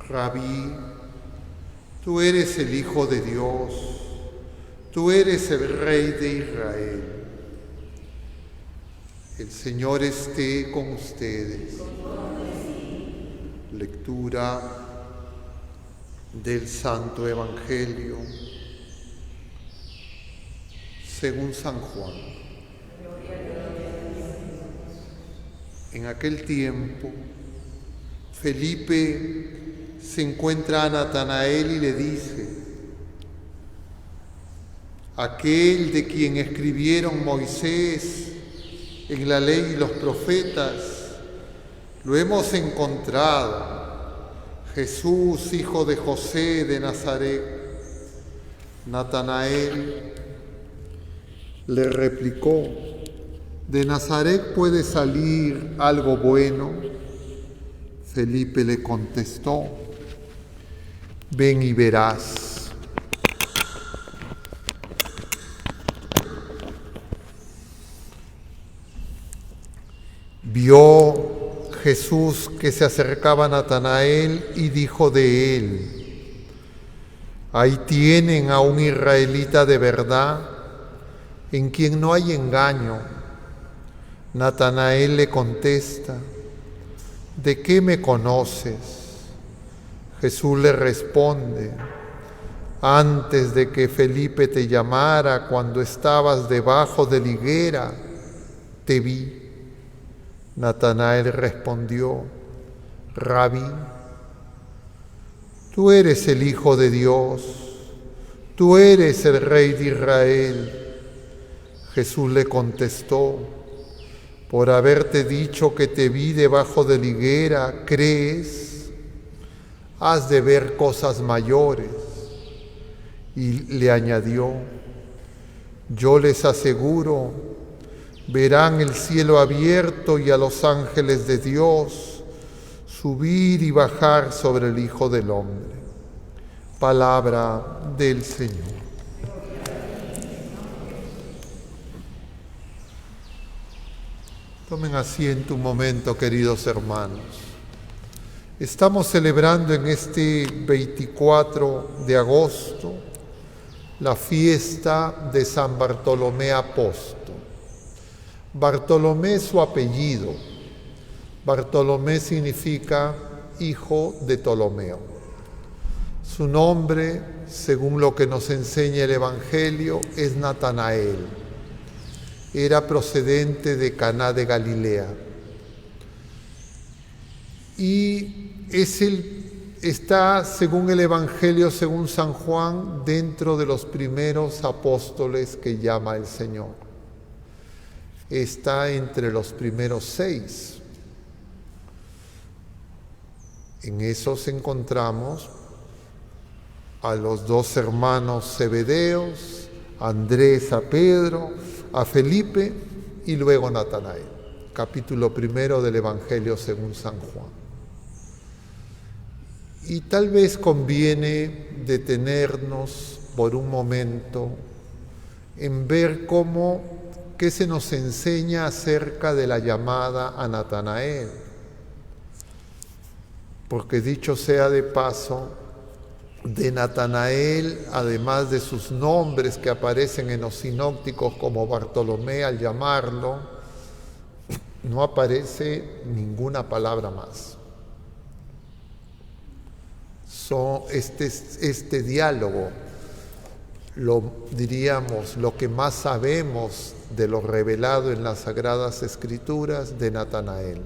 Rabí, tú eres el Hijo de Dios, tú eres el Rey de Israel. El Señor esté con ustedes. Lectura del Santo Evangelio según San Juan. En aquel tiempo, Felipe se encuentra a Natanael y le dice: aquel de quien escribieron Moisés en la ley y los profetas, lo hemos encontrado, Jesús, hijo de José de Nazaret. Natanael le replicó: ¿de Nazaret puede salir algo bueno? Felipe le contestó: ven y verás. Vio Jesús que se acercaba a Natanael y dijo de él: ahí tienen a un israelita de verdad, en quien no hay engaño. Natanael le contesta: ¿de qué me conoces? Jesús le responde: antes de que Felipe te llamara, cuando estabas debajo de la higuera, te vi. Natanael respondió: Rabí, tú eres el Hijo de Dios, tú eres el Rey de Israel. Jesús le contestó: por haberte dicho que te vi debajo de la higuera, ¿crees? Has de ver cosas mayores. Y le añadió: yo les aseguro, verán el cielo abierto y a los ángeles de Dios subir y bajar sobre el Hijo del Hombre. Palabra del Señor. Tomen asiento un momento, queridos hermanos. Estamos celebrando en este 24 de agosto la fiesta de San Bartolomé Apóstol. Bartolomé es su apellido. Bartolomé significa hijo de Ptolomeo. Su nombre, según lo que nos enseña el Evangelio, es Natanael. Era procedente de Caná de Galilea. Y está, según el Evangelio, según San Juan, dentro de los primeros apóstoles que llama el Señor. Está entre los primeros 6. En esos encontramos a los 2 hermanos Zebedeos, a Andrés, a Pedro, a Felipe y luego Natanael. Capítulo 1 del Evangelio según San Juan. Y tal vez conviene detenernos por un momento en ver qué se nos enseña acerca de la llamada a Natanael. Porque dicho sea de paso, de Natanael, además de sus nombres que aparecen en los sinópticos como Bartolomé al llamarlo, no aparece ninguna palabra más. Este diálogo, lo que más sabemos de lo revelado en las Sagradas Escrituras de Natanael.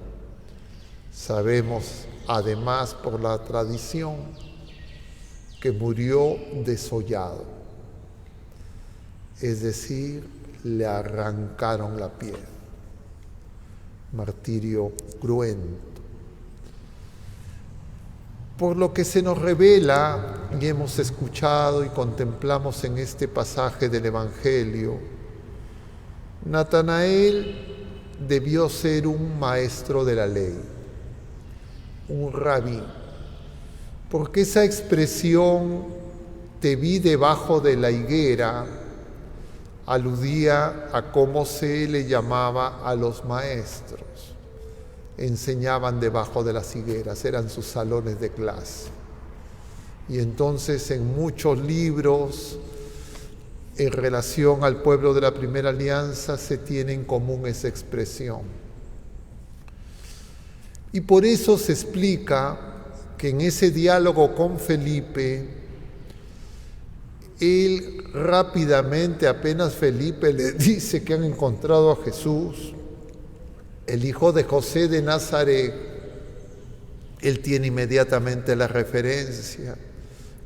Sabemos, además, por la tradición, que murió desollado, es decir, le arrancaron la piel. Martirio cruento. Por lo que se nos revela y hemos escuchado y contemplamos en este pasaje del Evangelio, Natanael debió ser un maestro de la ley, un rabí, porque esa expresión "te vi debajo de la higuera" aludía a cómo se le llamaba a los maestros. Enseñaban debajo de las higueras, eran sus salones de clase. Y entonces en muchos libros en relación al pueblo de la Primera Alianza se tiene en común esa expresión. Y por eso se explica que en ese diálogo con Felipe, él rápidamente, apenas Felipe le dice que han encontrado a Jesús, el hijo de José de Nazaret, él tiene inmediatamente la referencia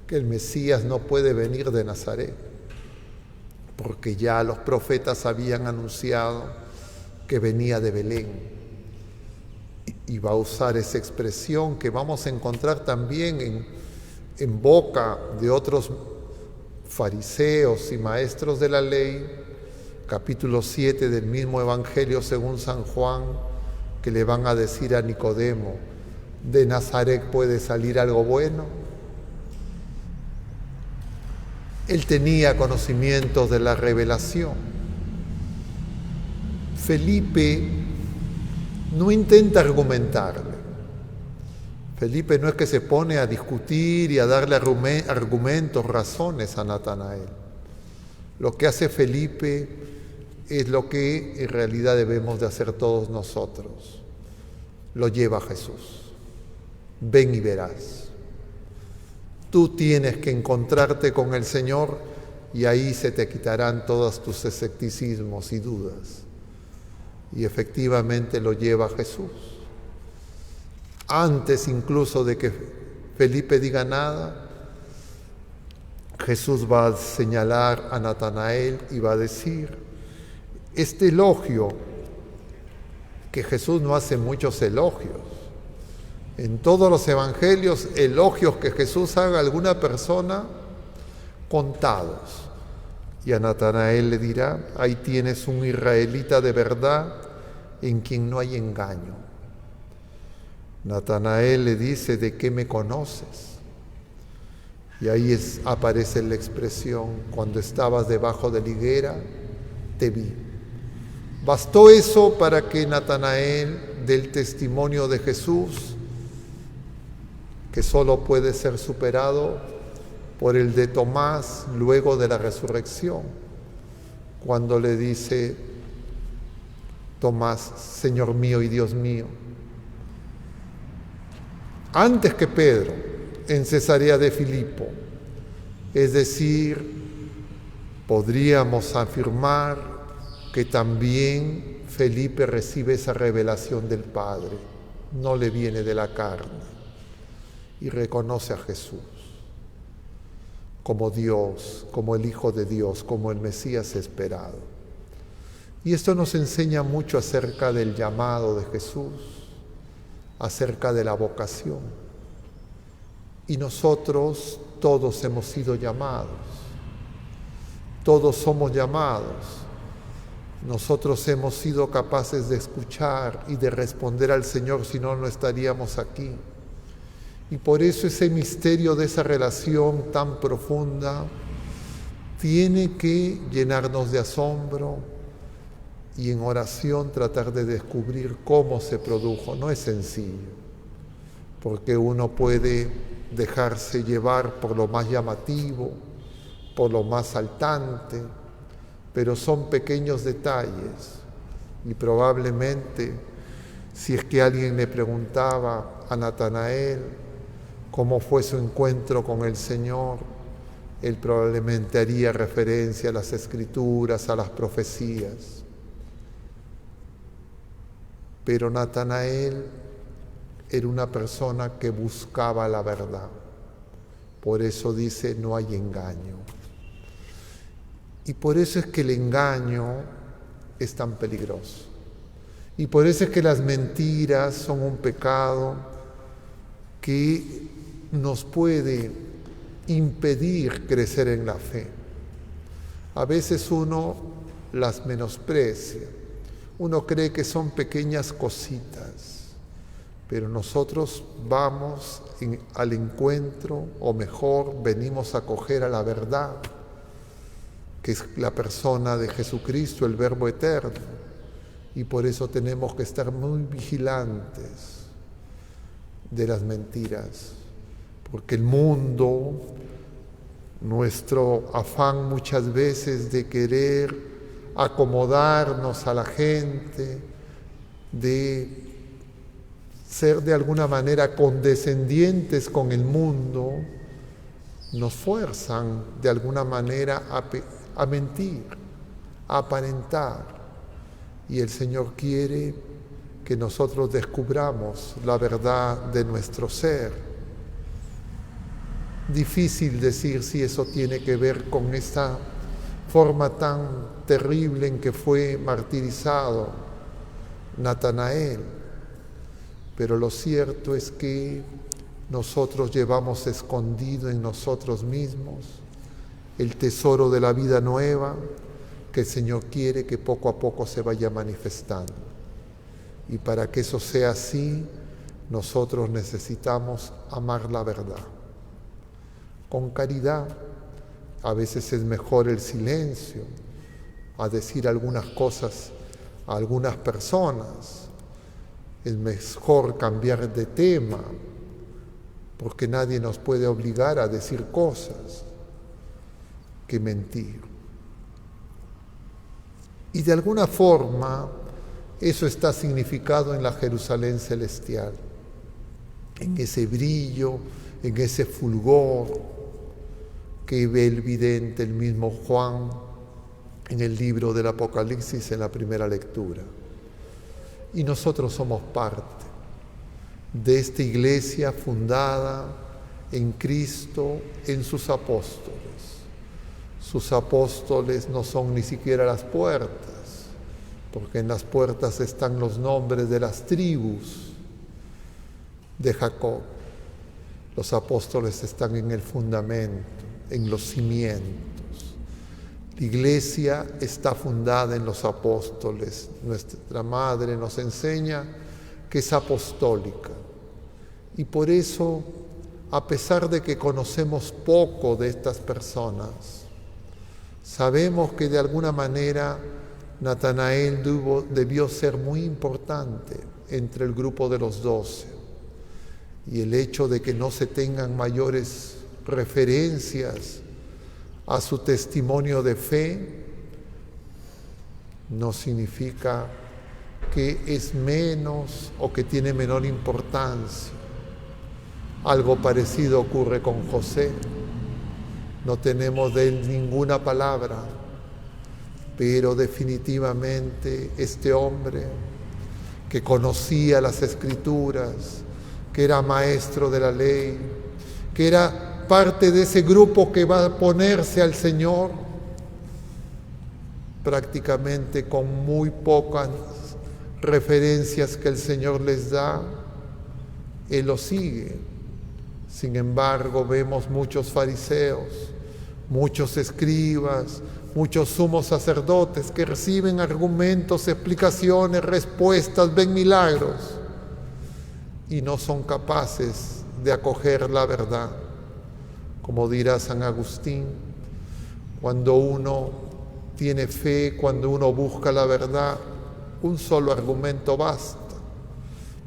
que el Mesías no puede venir de Nazaret, porque ya los profetas habían anunciado que venía de Belén. Y va a usar esa expresión que vamos a encontrar también en boca de otros fariseos y maestros de la ley, capítulo 7 del mismo Evangelio según San Juan, que le van a decir a Nicodemo, ¿de Nazaret puede salir algo bueno? Él tenía conocimientos de la revelación. Felipe no intenta argumentarle. Felipe no es que se pone a discutir y a darle argumentos, razones a Natanael. Lo que hace Felipe es lo que en realidad debemos de hacer todos nosotros. Lo lleva a Jesús. Ven y verás. Tú tienes que encontrarte con el Señor y ahí se te quitarán todos tus escepticismos y dudas. Y efectivamente lo lleva a Jesús. Antes incluso de que Felipe diga nada, Jesús va a señalar a Natanael y va a decir, este elogio, que Jesús no hace muchos elogios. En todos los evangelios, elogios que Jesús haga a alguna persona, contados. Y a Natanael le dirá, ahí tienes un israelita de verdad en quien no hay engaño. Natanael le dice, ¿de qué me conoces? Y ahí aparece la expresión, cuando estabas debajo de la higuera, te vi. Bastó eso para que Natanael dé el testimonio de Jesús, que solo puede ser superado por el de Tomás luego de la resurrección, cuando le dice Tomás, Señor mío y Dios mío. Antes que Pedro, en Cesarea de Filipo, es decir, podríamos afirmar que también Felipe recibe esa revelación del Padre, no le viene de la carne, y reconoce a Jesús como Dios, como el Hijo de Dios, como el Mesías esperado. Y esto nos enseña mucho acerca del llamado de Jesús, acerca de la vocación. Y nosotros todos hemos sido llamados, todos somos llamados. Nosotros hemos sido capaces de escuchar y de responder al Señor, si no, no estaríamos aquí. Y por eso ese misterio de esa relación tan profunda tiene que llenarnos de asombro y en oración tratar de descubrir cómo se produjo. No es sencillo, porque uno puede dejarse llevar por lo más llamativo, por lo más saltante, pero son pequeños detalles. Y probablemente, si es que alguien le preguntaba a Natanael cómo fue su encuentro con el Señor, él probablemente haría referencia a las Escrituras, a las profecías. Pero Natanael era una persona que buscaba la verdad. Por eso dice, no hay engaño. Y por eso es que el engaño es tan peligroso. Y por eso es que las mentiras son un pecado que nos puede impedir crecer en la fe. A veces uno las menosprecia. Uno cree que son pequeñas cositas, pero nosotros vamos al encuentro, o mejor, venimos a acoger a la verdad, que es la persona de Jesucristo, el Verbo eterno. Y por eso tenemos que estar muy vigilantes de las mentiras, porque el mundo, nuestro afán muchas veces de querer acomodarnos a la gente, de ser de alguna manera condescendientes con el mundo, nos fuerzan de alguna manera a mentir, a aparentar. Y el Señor quiere que nosotros descubramos la verdad de nuestro ser. Difícil decir si eso tiene que ver con esta forma tan terrible en que fue martirizado Natanael, pero lo cierto es que nosotros llevamos escondido en nosotros mismos el tesoro de la vida nueva que el Señor quiere que poco a poco se vaya manifestando. Y para que eso sea así, nosotros necesitamos amar la verdad. Con caridad, a veces es mejor el silencio, a decir algunas cosas a algunas personas. Es mejor cambiar de tema, porque nadie nos puede obligar a decir cosas que mentir. Y de alguna forma, eso está significado en la Jerusalén celestial, en ese brillo, en ese fulgor que ve el vidente, el mismo Juan, en el libro del Apocalipsis, en la primera lectura. Y nosotros somos parte de esta iglesia fundada en Cristo, en sus apóstoles. Sus apóstoles no son ni siquiera las puertas, porque en las puertas están los nombres de las tribus de Jacob. Los apóstoles están en el fundamento, en los cimientos. La iglesia está fundada en los apóstoles. Nuestra madre nos enseña que es apostólica. Y por eso, a pesar de que conocemos poco de estas personas, sabemos que de alguna manera Natanael debió ser muy importante entre el grupo de los 12. Y el hecho de que no se tengan mayores referencias a su testimonio de fe no significa que es menos o que tiene menor importancia. Algo parecido ocurre con José. No tenemos de él ninguna palabra, pero definitivamente este hombre que conocía las Escrituras, que era maestro de la ley, que era parte de ese grupo que va a ponerse al Señor, prácticamente con muy pocas referencias que el Señor les da, Él lo sigue. Sin embargo, vemos muchos fariseos, muchos escribas, muchos sumos sacerdotes que reciben argumentos, explicaciones, respuestas, ven milagros y no son capaces de acoger la verdad. Como dirá San Agustín, cuando uno tiene fe, cuando uno busca la verdad, un solo argumento basta.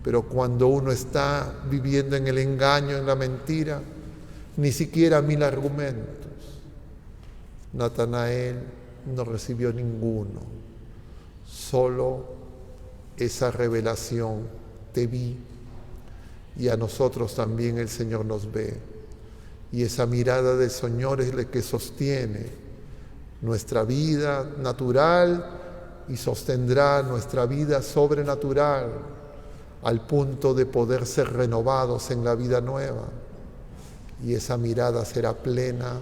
Pero cuando uno está viviendo en el engaño, en la mentira, ni siquiera 1000 argumentos. Natanael no recibió ninguno, solo esa revelación: te vi. Y a nosotros también el Señor nos ve. Y esa mirada del Señor es la que sostiene nuestra vida natural y sostendrá nuestra vida sobrenatural al punto de poder ser renovados en la vida nueva. Y esa mirada será plenamente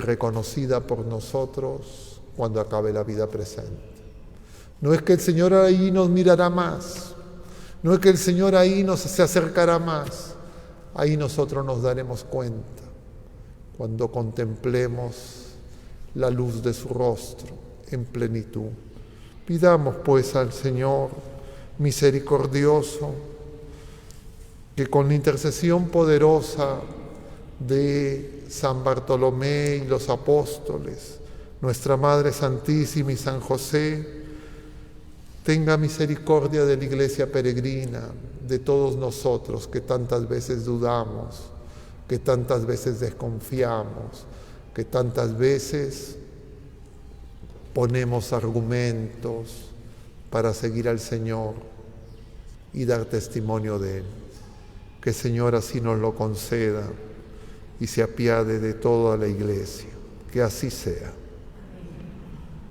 reconocida por nosotros cuando acabe la vida presente. No es que el Señor ahí nos mirará más, no es que el Señor ahí se acercará más. Ahí nosotros nos daremos cuenta cuando contemplemos la luz de su rostro en plenitud. Pidamos pues al Señor misericordioso que con la intercesión poderosa de San Bartolomé y los apóstoles, nuestra Madre Santísima y San José, Tenga misericordia de la iglesia peregrina, de todos nosotros que tantas veces dudamos, que tantas veces desconfiamos, que tantas veces ponemos argumentos para seguir al Señor y dar testimonio de Él. Que el Señor así nos lo conceda y se apiade de toda la iglesia. Que así sea.